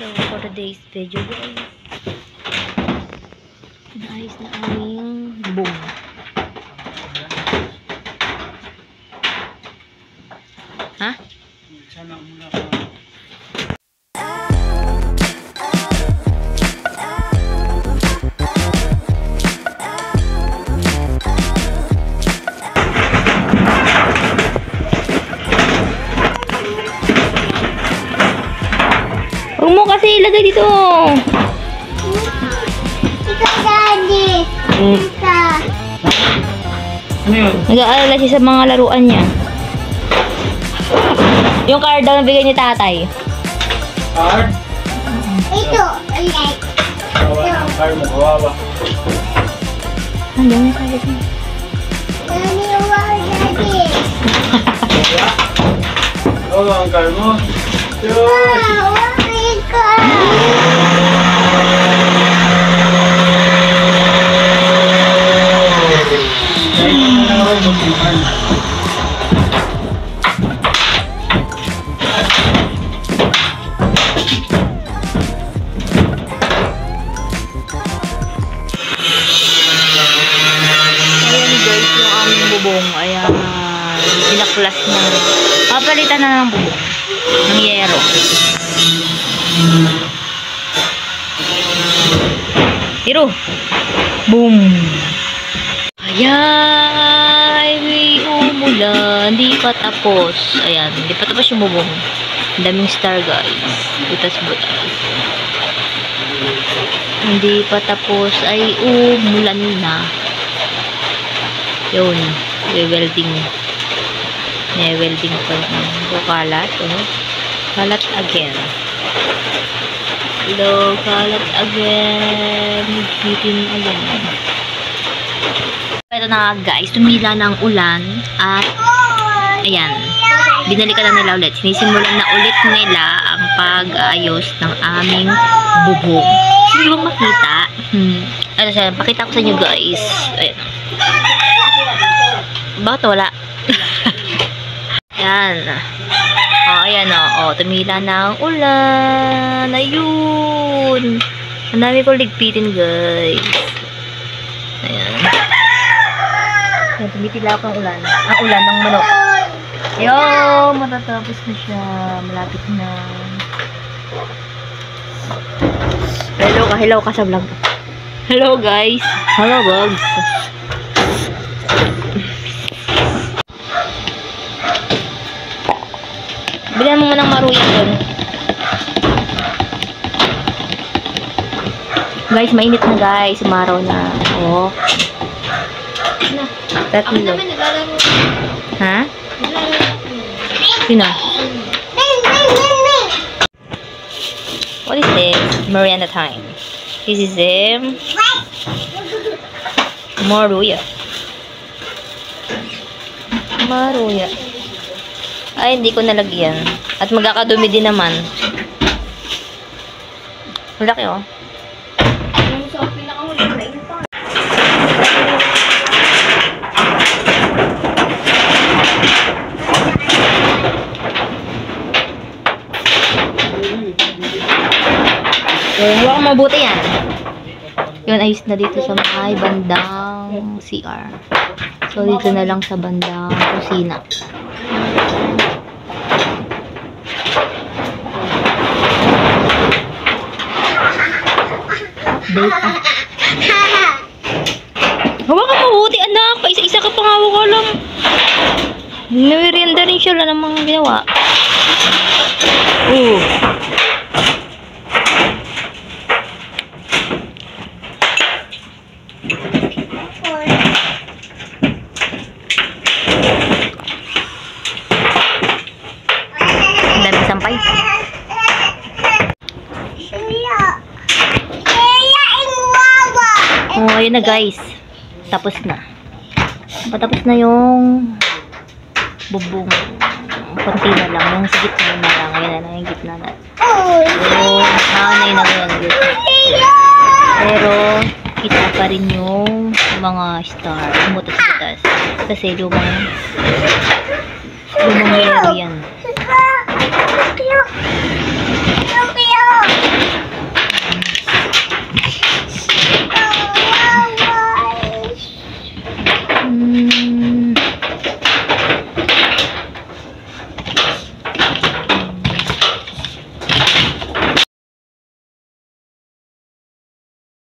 So, for today's video guys, naayos na aming boom. Ha? Huwag mo kasi ilagay dito. Ikaw, Daddy. Ika. Ano yun? Nag-aalala siya sa mga laruan niya. Yung card daw na bigay ni tatay. Card? Ito, like. Kawawa ang card mo, kawawa. Ano yung sabi ko? Daddy, wow, Daddy. Kawawa ang card mo. Yun! Wow, Ika. Ayan guys, yung aming bubong. Ayan. Pinaklas na. Papalitan na ng bubong. Ng yero. Tiro. Boom. Ayan. May umulan. Di pa tapos. Ayan. Di pa tapos yung bubong. Ang daming star guys. Butas-butas. Hindi pa tapos ay umulan na. Yun. Welding. Welding pa yun. So, kalat. Oh. Kalat again. Hello, kalat again. Bitin again. Ito na guys. Tumila ng ulan. At, ayan. Binalikan na nila ulit. Sinisimulan na ulit nila ang pag-ayos ng aming bubong. Hindi mo makita. Ano siya, pakita ko sa inyo guys. Ayan. Bakit wala? Ayan. O, ayan o. Tumila na ang ulan. Ayun. Ang dami ko ligpitin guys. Ayan. Ayan, tumitila ako ng ulan. Ang ulan ng manok. Ayun, matatapos na siya. Malapit na. Hello ka sa vlog. Hello guys. Hello vlogs. Bilhan mo munang maruya doon. Guys, mainit na guys. Umaraw na. Oh. Tatlo. Ha? Sino? What is this? Miranda time. This is maruya. Maruya. Ay, hindi ko nalagyan. At magkakadumi din naman. Malaki oh. Yung sa pinakahuli na ito pa. Huwag mabuti yan. Yun, ayos na dito sa may bandang CR. So, dito na lang sa bandang kusina. Data. Hawa ka mabuti, anak. Paisa-isa ka pang hawak ko lang. Nawirienda rin siya. Wala namang ginawa. Ang dami sampay. Oh, ayun na guys. Tapos na. Patapos na yung bubong. Konti na lang. Yung sa gitna na lang. Ayan na yung gitna na. So, nanay na yun. Pero, kita pa rin yung mga star. Umutas-utas. Kasi lumang yero yan.